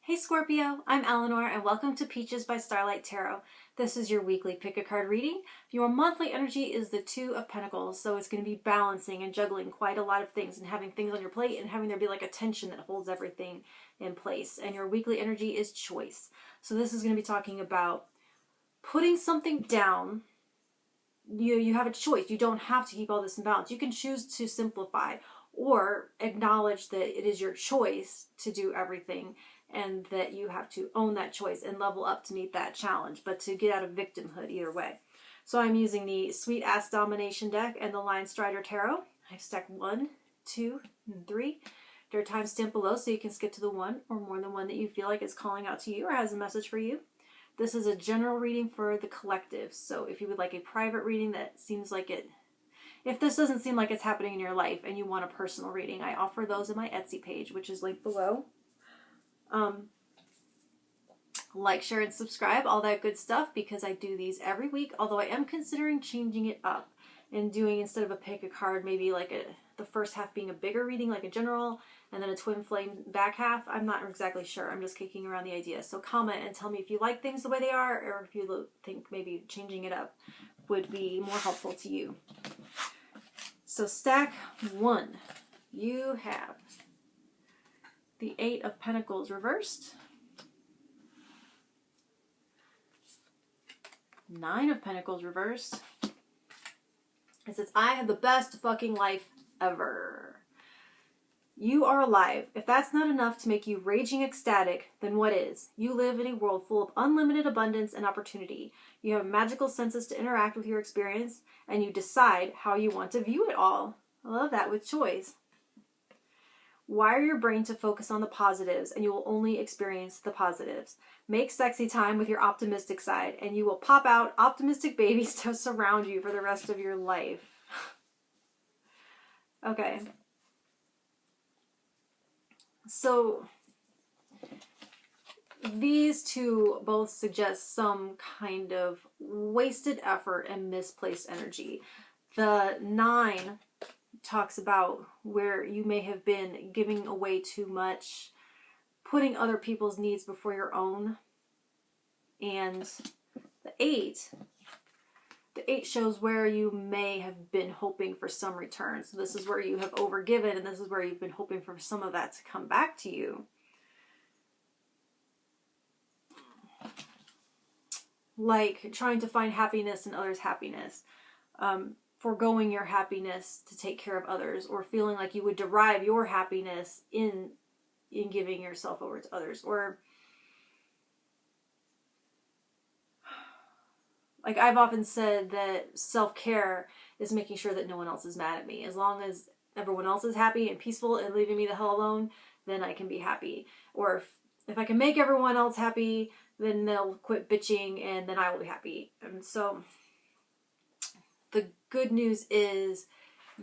Hey Scorpio, I'm Eleanor and welcome to Peaches by Starlight Tarot. This is your weekly pick a card reading. Your monthly energy is the Two of Pentacles, so it's going to be balancing and juggling quite a lot of things and having things on your plate and having there be like a tension that holds everything in place. And your weekly energy is choice. So this is going to be talking about putting something down. You have a choice. You don't have to keep all this in balance. You can choose to simplify or acknowledge that it is your choice to do everything and that you have to own that choice and level up to meet that challenge, but to get out of victimhood either way. So I'm using the Sweet Ass Domination deck and the Linestrider Tarot. I've stacked 1, 2, and 3. There are timestamps below so you can skip to the one or more than one that you feel like is calling out to you or has a message for you. This is a general reading for the collective, so if you would like a private reading that seems like it, if this doesn't seem like it's happening in your life and you want a personal reading, I offer those on my Etsy page, which is linked below. Like, share, and subscribe, all that good stuff, because I do these every week, although I am considering changing it up and doing, instead of a pick a card, maybe like the first half being a bigger reading, like a general, and then a twin flame back half. I'm not exactly sure. I'm just kicking around the idea. So comment and tell me if you like things the way they are, or if you think maybe changing it up would be more helpful to you. So stack 1, you have the 8 of Pentacles reversed, 9 of Pentacles reversed. It says, I have the best fucking life ever. You are alive. If that's not enough to make you raging ecstatic, then what is? You live in a world full of unlimited abundance and opportunity. You have magical senses to interact with your experience, and you decide how you want to view it all. I love that, with choice. Wire your brain to focus on the positives, and you will only experience the positives. Make sexy time with your optimistic side, and you will pop out optimistic babies to surround you for the rest of your life. Okay. So these two both suggest some kind of wasted effort and misplaced energy. The 9 talks about where you may have been giving away too much, putting other people's needs before your own. And the 8 shows where you may have been hoping for some return. So this is where you have overgiven, and this is where you've been hoping for some of that to come back to you. Like trying to find happiness in others' happiness. Foregoing your happiness to take care of others, or feeling like you would derive your happiness in giving yourself over to others. Or like I've often said that self-care is making sure that no one else is mad at me. As long as everyone else is happy and peaceful and leaving me the hell alone, then I can be happy. Or if I can make everyone else happy, then they'll quit bitching and then I will be happy. And so the good news is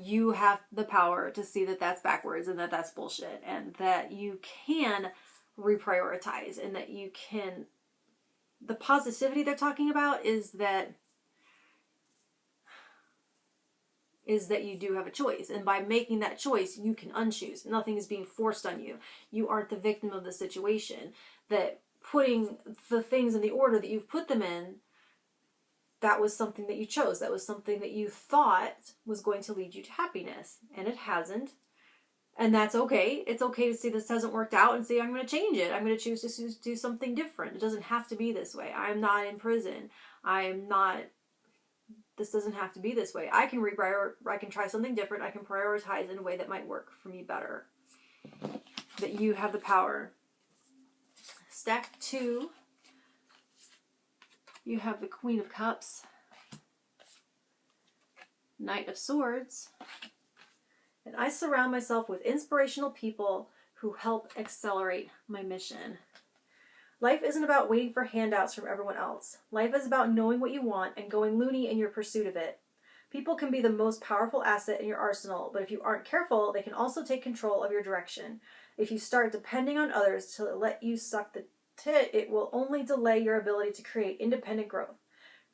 you have the power to see that that's backwards and that that's bullshit, and that you can reprioritize, and that you can, the positivity they're talking about is that you do have a choice, and by making that choice you can unchoose. Nothing is being forced on you. You aren't the victim of the situation. That putting the things in the order that you've put them in, that was something that you chose. That was something that you thought was going to lead you to happiness. And it hasn't. And that's okay. It's okay to see this hasn't worked out and say, I'm going to change it. I'm going to choose to do something different. It doesn't have to be this way. I'm not in prison. This doesn't have to be this way. I can I can try something different. I can prioritize in a way that might work for me better. That you have the power. Stack 2. You have the Queen of Cups, Knight of Swords, and I surround myself with inspirational people who help accelerate my mission. Life isn't about waiting for handouts from everyone else. Life is about knowing what you want and going loony in your pursuit of it. People can be the most powerful asset in your arsenal, but if you aren't careful, they can also take control of your direction. If you start depending on others to let you suck the tit, it will only delay your ability to create independent growth.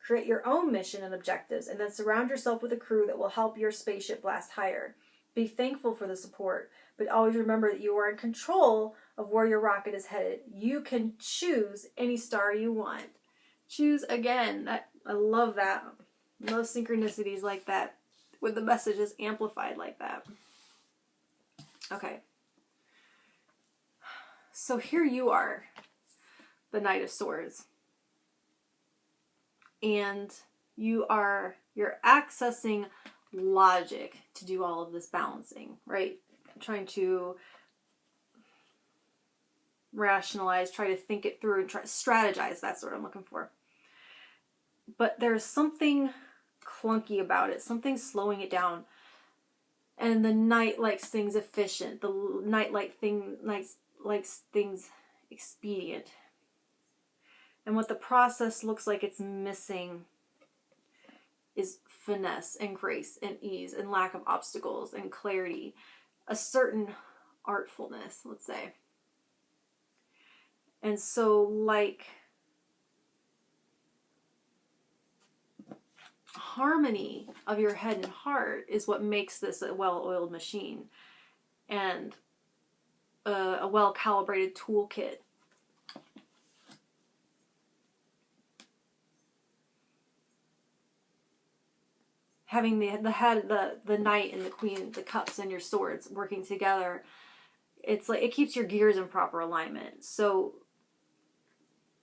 Create your own mission and objectives, and then surround yourself with a crew that will help your spaceship blast higher. Be thankful for the support, but always remember that you are in control of where your rocket is headed. You can choose any star you want. Choose again. I love that. Most synchronicities like that, with the messages amplified like that. Okay. So here you are, the Knight of Swords. And you're accessing logic to do all of this balancing, right? Trying to rationalize, try to think it through, and try to strategize. That's what I'm looking for. But there's something clunky about it, something slowing it down. And the Knight likes things efficient. The Knight likes things expedient. And what the process looks like it's missing is finesse and grace and ease and lack of obstacles and clarity. A certain artfulness, let's say. And so, like, harmony of your head and heart is what makes this a well-oiled machine and a well-calibrated toolkit. Having the head, the Knight and the Queen, the cups and your swords working together, it's like it keeps your gears in proper alignment. So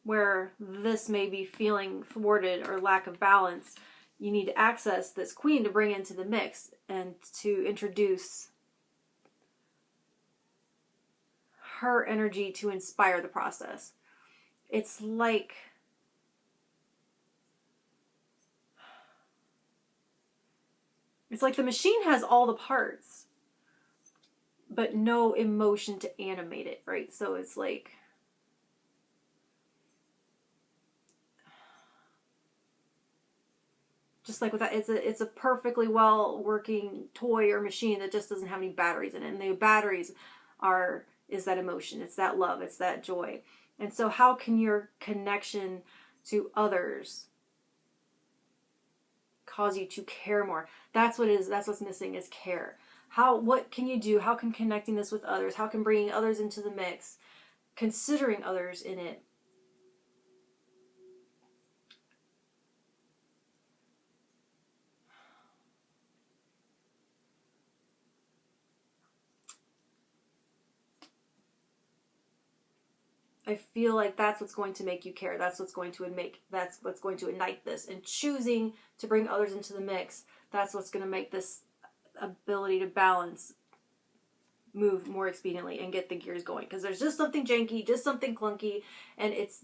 where this may be feeling thwarted or lack of balance, you need to access this Queen to bring into the mix and to introduce her energy to inspire the process. It's like the machine has all the parts, but no emotion to animate it, right? So it's like just like with that, it's a perfectly well working toy or machine that just doesn't have any batteries in it. And the batteries is that emotion, it's that love, it's that joy. And so how can your connection to others cause you to care more? That's what's missing, is care. What can you do? How can connecting this with others, how can bringing others into the mix, considering others in it, I feel like that's what's going to make you care. That's what's going to ignite this. And choosing to bring others into the mix, that's what's going to make this ability to balance move more expediently and get the gears going. Because there's just something janky, just something clunky, and it's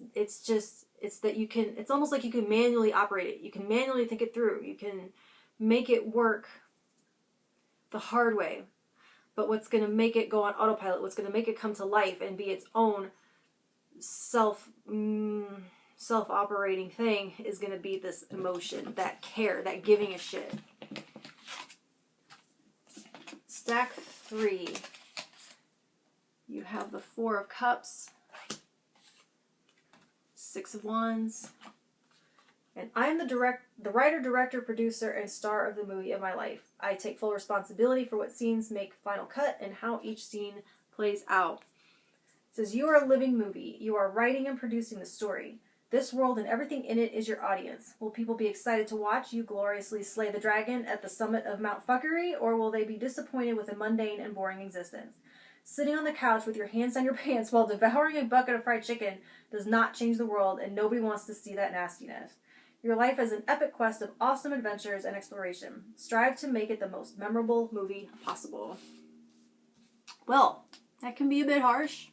almost like you can manually operate it. You can manually think it through. You can make it work the hard way. But what's going to make it go on autopilot, what's going to make it come to life and be its own self-operating thing, is going to be this emotion, that care, that giving a shit. Stack 3. You have the 4 of Cups, 6 of Wands, and I'm the writer, director, producer, and star of the movie of my life. I take full responsibility for what scenes make final cut and how each scene plays out. It says, you are a living movie. You are writing and producing the story. This world and everything in it is your audience. Will people be excited to watch you gloriously slay the dragon at the summit of Mount Fuckery, or will they be disappointed with a mundane and boring existence? Sitting on the couch with your hands down your pants while devouring a bucket of fried chicken does not change the world, and nobody wants to see that nastiness. Your life is an epic quest of awesome adventures and exploration. Strive to make it the most memorable movie possible. Well, that can be a bit harsh.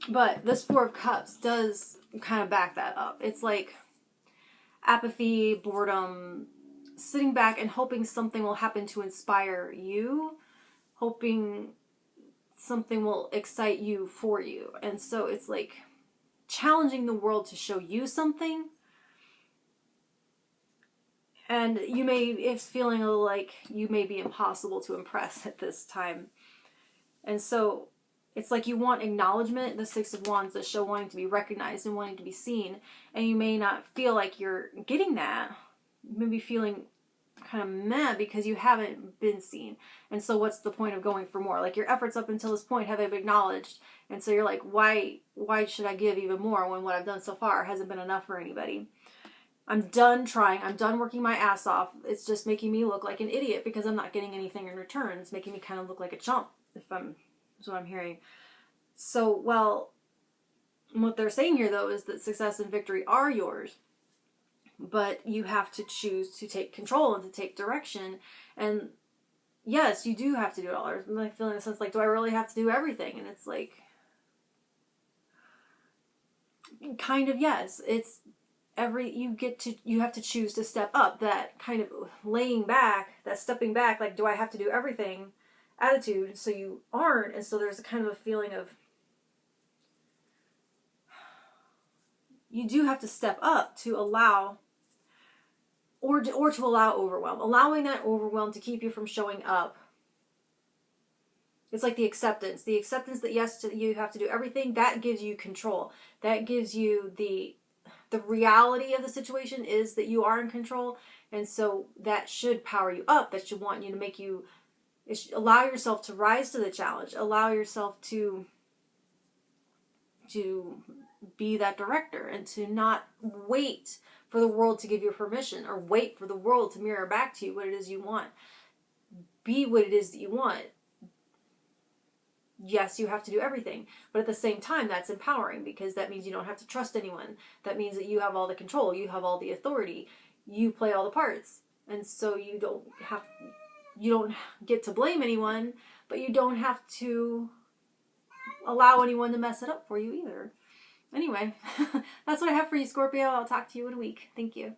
But this 4 of Cups does kind of back that up. It's like apathy, boredom, sitting back and hoping something will happen to inspire you, hoping something will excite you for you. And so it's like challenging the world to show you something. And it's feeling like you may be impossible to impress at this time. And so it's like you want acknowledgement, the 6 of Wands, the show wanting to be recognized and wanting to be seen, and you may not feel like you're getting that. You may be feeling kind of meh because you haven't been seen. And so what's the point of going for more? Like, your efforts up until this point have been acknowledged. And so you're like, why should I give even more when what I've done so far hasn't been enough for anybody? I'm done trying. I'm done working my ass off. It's just making me look like an idiot because I'm not getting anything in return. It's making me kind of look like a chump, that's what I'm hearing. So, well, what they're saying here, though, is that success and victory are yours. But you have to choose to take control and to take direction. And yes, you do have to do it all. I'm like feeling a sense like, do I really have to do everything? And it's like, kind of yes. It's you have to choose to step up. That kind of laying back, that stepping back, like, do I have to do everything attitude, so you aren't. And so there's a kind of a feeling of, you do have to step up to allow, or to allow overwhelm. Allowing that overwhelm to keep you from showing up. It's like the acceptance that yes, you have to do everything. That gives you control. That gives you the reality of the situation is that you are in control. And so that should power you up. That should want you to make you, allow yourself to rise to the challenge. Allow yourself to be that director, and to not wait for the world to give you permission, or wait for the world to mirror back to you what it is you want. Be what it is that you want. Yes, you have to do everything, but at the same time, that's empowering, because that means you don't have to trust anyone. That means that you have all the control, you have all the authority, you play all the parts, and so you don't get to blame anyone, but you don't have to allow anyone to mess it up for you either. Anyway, that's what I have for you, Scorpio. I'll talk to you in a week. Thank you.